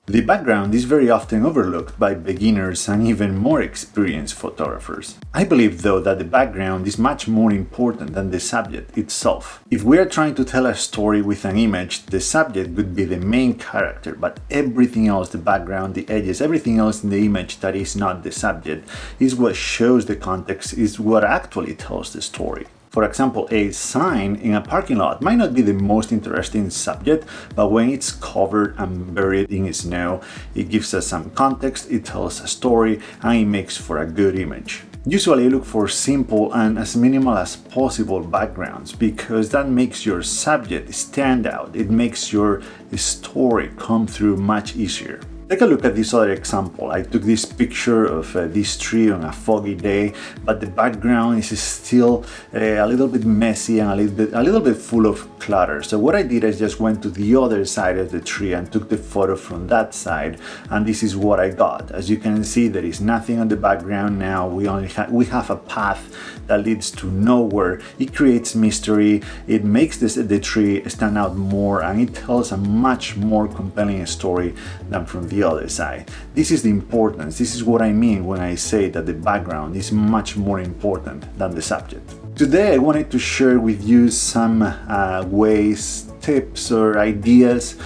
The background is very often overlooked by beginners and even more experienced photographers. I believe though that the background is much more important than the subject itself. If we are trying to tell a story with an image, the subject would be the main character, but everything else, the background, the edges, everything else in the image that is not the subject is what shows the context, is what actually tells the story. For example, a sign in a parking lot might not be the most interesting subject, but when it's covered and buried in snow, it gives us some context, it tells a story, and it makes for a good image. Usually I look for simple and as minimal as possible backgrounds because that makes your subject stand out, it makes your story come through much easier. Take a look at this other example. I took this picture of this tree on a foggy day, but the background is still a little bit messy and a little bit full of clutter. So what I did is just went to the other side of the tree and took the photo from that side, and this is what I got. As you can see, there is nothing on the background now. We have a path that leads to nowhere. It creates mystery. It makes the tree stand out more, and it tells a much more compelling story than from the other side. This is the importance. This is what I mean when I say that the background is much more important than the subject. Today I wanted to share with you some ways, tips or ideas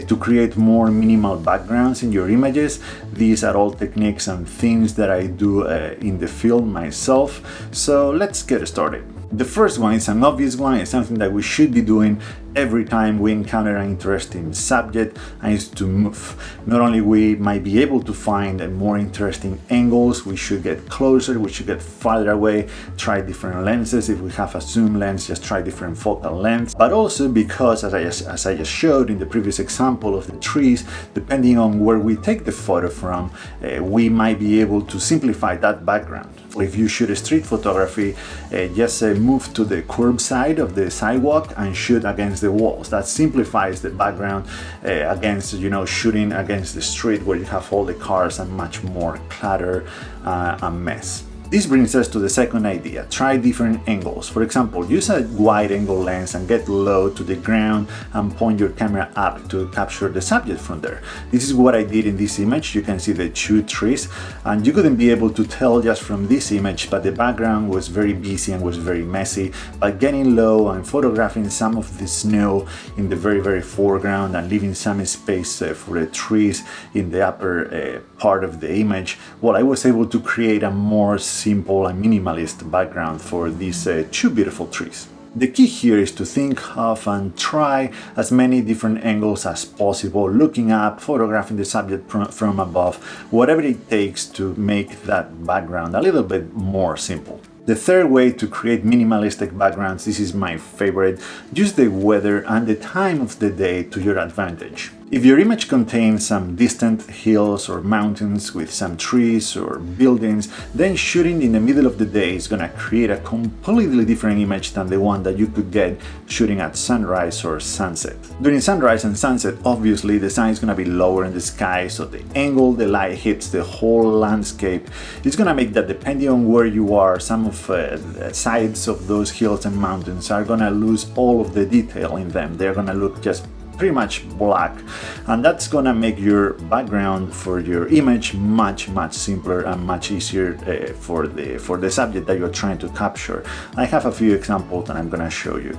to create more minimal backgrounds in your images. These are all techniques and things that I do in the field myself. So let's get started. The first one is an obvious one. It's something that we should be doing every time we encounter an interesting subject, and is to move. Not only we might be able to find more interesting angles, we should get closer, we should get farther away, try different lenses. If we have a zoom lens, just try different focal lengths. But also because, as I just showed in the previous example of the trees, depending on where we take the photo from, we might be able to simplify that background. If you shoot street photography, just move to the curb side of the sidewalk and shoot against the walls. That simplifies the background against, shooting against the street where you have all the cars and much more clutter and mess. This brings us to the second idea. Try different angles. For example, use a wide angle lens and get low to the ground and point your camera up to capture the subject from there. This is what I did in this image. You can see the two trees, and you couldn't be able to tell just from this image, but the background was very busy and was very messy. By getting low and photographing some of the snow in the very foreground and leaving some space for the trees in the upper part of the image, well, I was able to create a more simple and minimalist background for these two beautiful trees. The key here is to think of and try as many different angles as possible, looking up, photographing the subject from above, whatever it takes to make that background a little bit more simple. The third way to create minimalistic backgrounds, this is my favorite, use the weather and the time of the day to your advantage. If your image contains some distant hills or mountains with some trees or buildings, then shooting in the middle of the day is going to create a completely different image than the one that you could get shooting at sunrise or sunset. During sunrise and sunset, obviously the sun is going to be lower in the sky, so the angle the light hits the whole landscape is going to make that, depending on where you are, some of the sides of those hills and mountains are going to lose all of the detail in them. They're going to look just pretty much black, and that's gonna make your background for your image much simpler and much easier for the subject that you're trying to capture. I have a few examples that I'm gonna show you.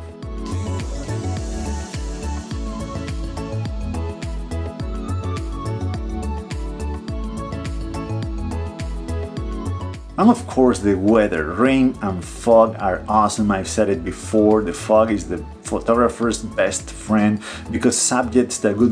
And of course the weather. Rain and fog are awesome. I've said it before, the fog is the photographer's best friend, because subjects that would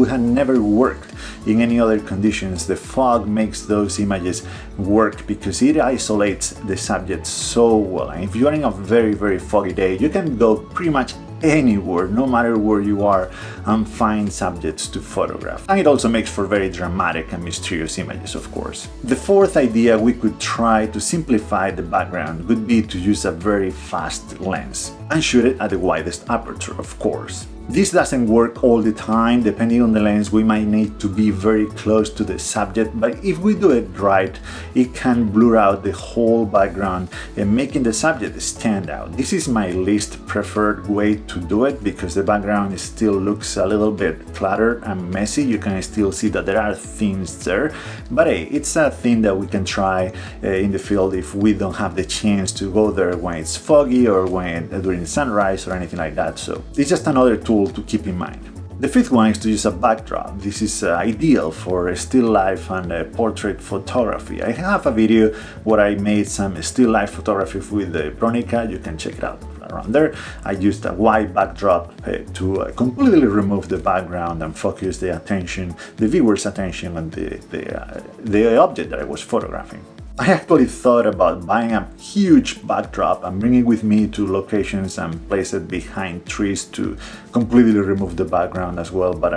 have never worked in any other conditions, the fog makes those images work because it isolates the subject so well. And if you are in a very foggy day, you can go pretty much anywhere, no matter where you are, and find subjects to photograph. And it also makes for very dramatic and mysterious images, of course. The fourth idea we could try to simplify the background would be to use a very fast lens and shoot it at the widest aperture, of course. This doesn't work all the time. Depending on the lens, we might need to be very close to the subject, but if we do it right, it can blur out the whole background and making the subject stand out. This is my least preferred way to do it because the background still looks a little bit cluttered and messy. You can still see that there are things there, but hey, it's a thing that we can try in the field if we don't have the chance to go there when it's foggy or when during sunrise or anything like that. So it's just another tool to keep in mind. The fifth one is to use a backdrop. This is ideal for still life and portrait photography. I have a video where I made some still life photography with the Bronica. You can check it out around there. I used a white backdrop to completely remove the background and focus the attention, the viewer's attention on the object that I was photographing. I actually thought about buying a huge backdrop and bringing it with me to locations and place it behind trees to completely remove the background as well, but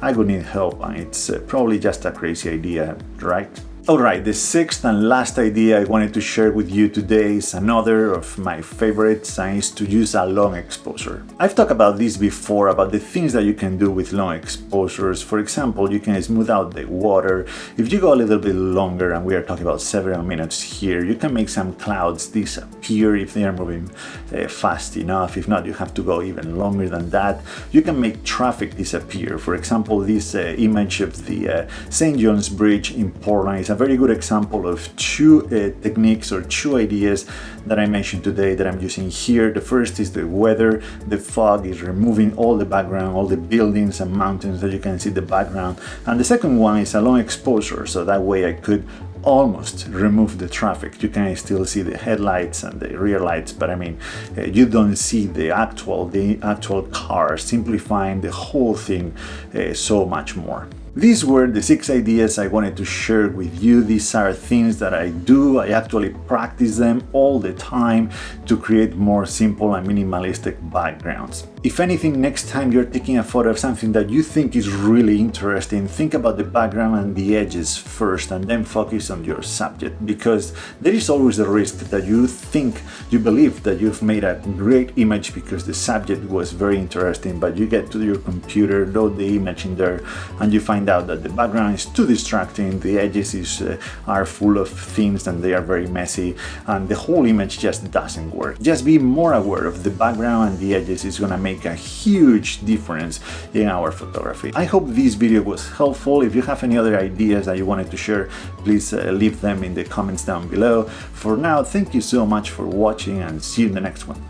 I would need help and it's probably just a crazy idea, right? Alright, the sixth and last idea I wanted to share with you today is another of my favorites, and is to use a long exposure. I've talked about this before, about the things that you can do with long exposures. For example, you can smooth out the water. If you go a little bit longer, and we are talking about several minutes here, you can make some clouds disappear if they are moving fast enough. If not, you have to go even longer than that. You can make traffic disappear. For example, this image of the St. John's Bridge in Portland is a very good example of two techniques or two ideas that I mentioned today that I'm using here. The first is the weather. The fog is removing all the background, all the buildings and mountains that you can see the background. And the second one is a long exposure, so that way I could almost remove the traffic. You can still see the headlights and the rear lights, but I mean, you don't see the actual car, simplifying the whole thing so much more. These were the 6 ideas I wanted to share with you. These are things that I do. I actually practice them all the time to create more simple and minimalistic backgrounds. If anything, next time you're taking a photo of something that you think is really interesting, think about the background and the edges first and then focus on your subject, because there is always a risk that you believe that you've made a great image because the subject was very interesting, but you get to your computer, load the image in there, and you find out that the background is too distracting, the edges are full of things and they are very messy, and the whole image just doesn't work. Just be more aware of the background and the edges. Is gonna make a huge difference in our photography. I hope this video was helpful. If you have any other ideas that you wanted to share, please leave them in the comments down below. For now, thank you so much for watching and see you in the next one.